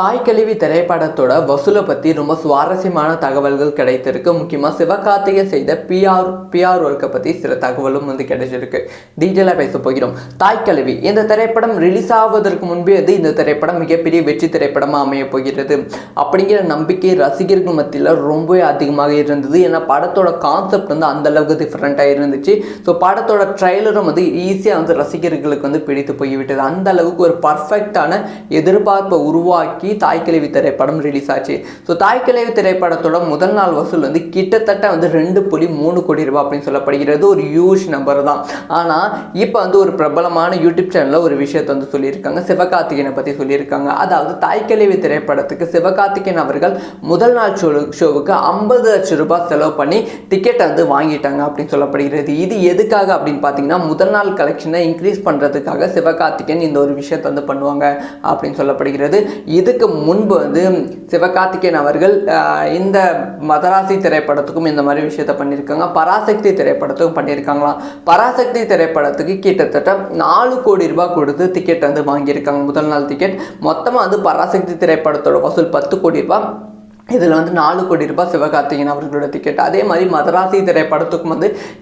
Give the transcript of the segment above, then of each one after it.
தாய்க்கிழவி திரைப்படத்தோட வசூலை பற்றி ரொம்ப சுவாரஸ்யமான தகவல்கள் கிடைத்திருக்கு. முக்கியமாக சிவகார்த்திகேயன் செய்த பிஆர் ஒர்க்கை பற்றி சில தகவலும் கிடைச்சிருக்கு. டீட்டெயிலாக பேச போகிறோம். தாய்க்கிழவி இந்த திரைப்படம் ரிலீஸ் ஆவதற்கு முன்பே இந்த திரைப்படம் மிகப்பெரிய வெற்றி திரைப்படமாக அமைய போகிறது அப்படிங்கிற நம்பிக்கை ரசிகர்கள் மத்தியில் ரொம்பவே அதிகமாக இருந்தது. ஏன்னா படத்தோட கான்செப்ட் அந்த அளவுக்கு டிஃப்ரெண்ட்டாக இருந்துச்சு. ஸோ படத்தோட ட்ரெய்லரும் ஈஸியாக ரசிகர்களுக்கு பிடித்து போய்விட்டது. அந்த அளவுக்கு ஒரு பர்ஃபெக்டான எதிர்பார்ப்பை உருவாக்கி தாய்க்கிழவி திரைப்படம் ரிலீஸ் ஆச்சு. ஸோ தாய்க்கிழவி திரைப்படத்தோட முதல் நாள் வசூல் கிட்டத்தட்ட 2.3 கோடி ரூபாய் அப்படின்னு சொல்லப்படுகிறது. ஒரு ஹியூஜ் நம்பர் தான். ஆனால் இப்போ ஒரு பிரபலமான யூடியூப் சேனலில் ஒரு விஷயத்தை சொல்லியிருக்காங்க. சிவகார்த்திகேயனை பற்றி சொல்லியிருக்காங்க. அதாவது தாய்க்கிழவி திரைப்படத்துக்கு சிவகார்த்திகேயன் அவர்கள் முதல் நாள் ஷோவுக்கு 50 லட்சம் ரூபாய் செலவு பண்ணி டிக்கெட் வாங்கிட்டாங்க அப்படின்னு சொல்லப்படுகிறது. இது எதுக்காக அப்படின்னு பார்த்தீங்கன்னா முதல் நாள் கலெக்ஷனை இன்க்ரீஸ் பண்ணுறதுக்காக சிவகார்த்திகேயன் இந்த ஒரு விஷயத்தை பண்ணுவாங்க அப்படின்னு சொல்லப்படுகிறது. இதுக்கு முன்பு சிவகார்த்திகேயன் அவர்கள் இந்த மதராசி திரைப்படத்துக்கும் இந்த மாதிரி விஷயத்தை பண்ணியிருக்காங்க. பராசக்தி திரைப்படத்துக்கும் பண்ணியிருக்காங்களாம். பராசக்தி திரைப்படத்துக்கு கிட்டத்தட்ட 4 கோடி ரூபாய் கொடுத்து டிக்கெட் வாங்கியிருக்காங்க. முதல் நாள் டிக்கெட் மொத்தமாக பராசக்தி திரைப்படத்தோட வசூல் 10 கோடி ரூபாய். இதில் 4 கோடி ரூபாய் சிவகார்த்திகேயன் அவர்களோட டிக்கெட். அதே மாதிரி மதராசி திரைப்படத்துக்கும்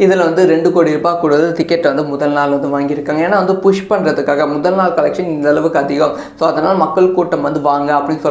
இதில் 2 கோடி ரூபாய் கொடுத்து டிக்கெட் முதல் நாள் வாங்கியிருக்காங்க. ஏன்னா புஷ் பண்ணுறதுக்காக முதல் நாள் கலெக்ஷன் இந்த அளவுக்கு அதிகம். ஸோ அதனால் மக்கள் கூட்டம் வாங்க அப்படின்னு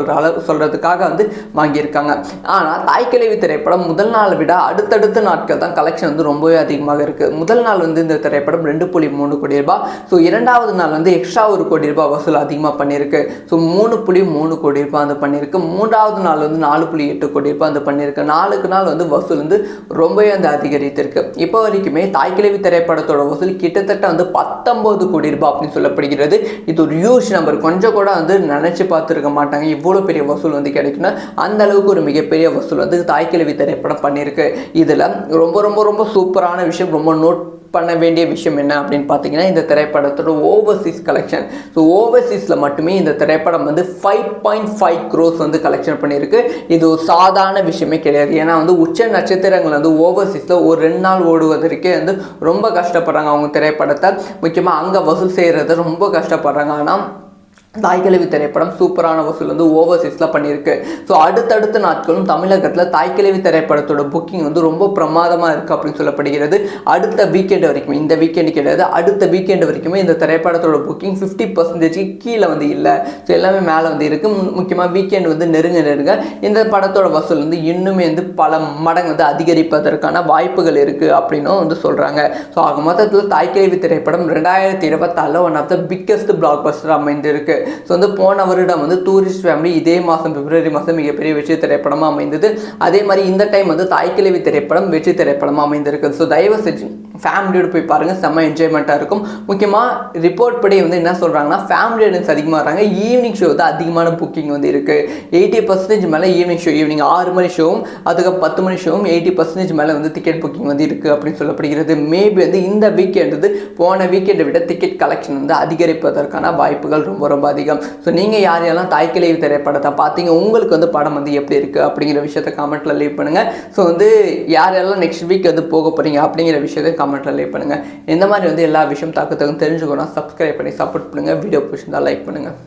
சொல்கிறதுக்காக வாங்கியிருக்காங்க. ஆனால் தாய்க்கிழவி திரைப்படம் முதல் நாளை விட அடுத்தடுத்த நாட்கள் தான் கலெக்ஷன் ரொம்பவே அதிகமாக இருக்குது. முதல் நாள் இந்த திரைப்படம் 2.3 கோடி ரூபாய். ஸோ இரண்டாவது நாள் எக்ஸ்ட்ரா 1 கோடி ரூபாய் வசூல் அதிகமாக பண்ணியிருக்கு. ஸோ 3.3 கோடி ரூபாய் பண்ணியிருக்கு. மூன்றாவது நாள் 4.8 கோடி ரூபாய் பண்ணியிருக்கு. நாளுக்கு நாள் வசூல் ரொம்பவே அதிகரித்திருக்கு. இப்போ வரைக்குமே தாய்க்கிழவி திரைப்படத்தோட வசூல் கிட்டத்தட்ட 19 கோடி ரூபாய் அப்படின்னு சொல்லப்படுகிறது. இது ஒரு ஹியூஜ் நம்பர். கொஞ்சம் கூட நினைச்சு பார்த்துருக்க மாட்டாங்க இவ்வளோ பெரிய வசூல் கிடைக்குன்னா. அந்த அளவுக்கு ஒரு மிகப்பெரிய வசூல் தாய்க்கிழவி திரைப்படம் பண்ணியிருக்கு. இதில் ரொம்ப ரொம்ப ரொம்ப சூப்பரான விஷயம், ரொம்ப நோட் பண்ண வேண்டிய விஷயம் என்ன அப்படின்னு பார்த்தீங்கன்னா இந்த திரைப்படத்தோட ஓவர்சீஸ் கலெக்ஷன். ஸோ ஓவர்சீஸில் மட்டுமே இந்த திரைப்படம் 5.5 crores கலெக்ஷன் பண்ணியிருக்கு. இது ஒரு சாதாரண விஷயமே கிடையாது. ஏன்னா உச்ச நட்சத்திரங்கள் ஓவர்சீஸில் ஒரு 2 நாள் ஓடுவதற்கே ரொம்ப கஷ்டப்படுறாங்க. அவங்க திரைப்படத்தை முக்கியமாக அங்கே வசூல் செய்கிறது ரொம்ப கஷ்டப்படுறாங்க. ஆனால் தாய்க்கிழவி திரைப்படம் சூப்பரான வசூல் ஓவர்சீஸில் பண்ணியிருக்கு. ஸோ அடுத்தடுத்த நாட்களும் தமிழகத்தில் தாய்க்கிழவி திரைப்படத்தோட புக்கிங் ரொம்ப பிரமாதமாக இருக்குது அப்படின்னு சொல்லப்படுகிறது. அடுத்த வீக்கெண்டு வரைக்கும், இந்த வீக்கெண்டு கிடையாது, அடுத்த வீக்கெண்டு வரைக்குமே இந்த திரைப்படத்தோட புக்கிங் 50% கீழே இல்லை. ஸோ எல்லாமே மேலே இருக்குது. முக்கியமாக வீக்கெண்டு நெருங்க இந்த படத்தோட வசூல் இன்னுமே பல மடங்கு அதிகரிப்பதற்கான வாய்ப்புகள் இருக்குது அப்படின்னும் சொல்கிறாங்க. ஸோ ஆக மொத்தத்தில் தாய்க்கிழவி திரைப்படம் 2024 one of the biggest blockbuster அமைந்திருக்கு. ஸோ போன வருடம் டூரிஸ்ட் ஃபேமிலி இதே மாதம் பிப்ரவரி மாதம் மிகப்பெரிய வெற்றி திரைப்படமாக அமைந்தது. அதே மாதிரி இந்த டைம் தாய்க்கிழவி திரைப்படம் வெற்றி திரைப்படமாக அமைந்திருக்கு. ஸோ தயவு செஞ்சு ஃபேமிலியோடு போய் பாருங்கள், செம்ம என்ஜாய்மெண்ட்டாக இருக்கும். முக்கியமாக ரிப்போர்ட் படி என்ன சொல்கிறாங்கன்னா ஃபேமிலி ஆடியன்ஸ் அதிகமாக வராங்க. ஈவினிங் ஷோ அதிகமான புக்கிங் இருக்குது. 80% மேலே ஈவினிங் ஷோ, ஈவினிங் 6 மணி ஷோவும் அதுக்கு 10 மணி ஷோவும் 80% மேலே டிக்கெட் புக்கிங் இருக்குது அப்படின்னு சொல்லப்படுகிறது. மேபி இந்த வீக்கெண்டு போன வீக்கெண்டை விட டிக்கெட் கலெக்ஷன் அதிகரிப்பதற்கான வாய்ப்புகள் ரொம்ப ரொம்ப அதிகம். ஸோ நீங்கள் யாரெல்லாம் தாய்க்கிழவி திரைப்படத்தை பார்த்தீங்க, உங்களுக்கு படம் எப்படி இருக்குது அப்படிங்கிற விஷயத்தை கமெண்ட்டில் லீவ் பண்ணுங்கள். ஸோ யாரெல்லாம் நெக்ஸ்ட் வீக் போக போகிறீங்க அப்படிங்கிற விஷயத்தை கமெண்ட்டில் லீவ் பண்ணுங்கள். இந்த மாதிரி எல்லா விஷயம் தாக்கத்துக்கும் தெரிஞ்சுக்கணும். சப்ஸ்கிரைப் பண்ணி சப்போர்ட் பண்ணுங்கள். வீடியோ பிடிச்சிருந்தால் லைக் பண்ணுங்கள்.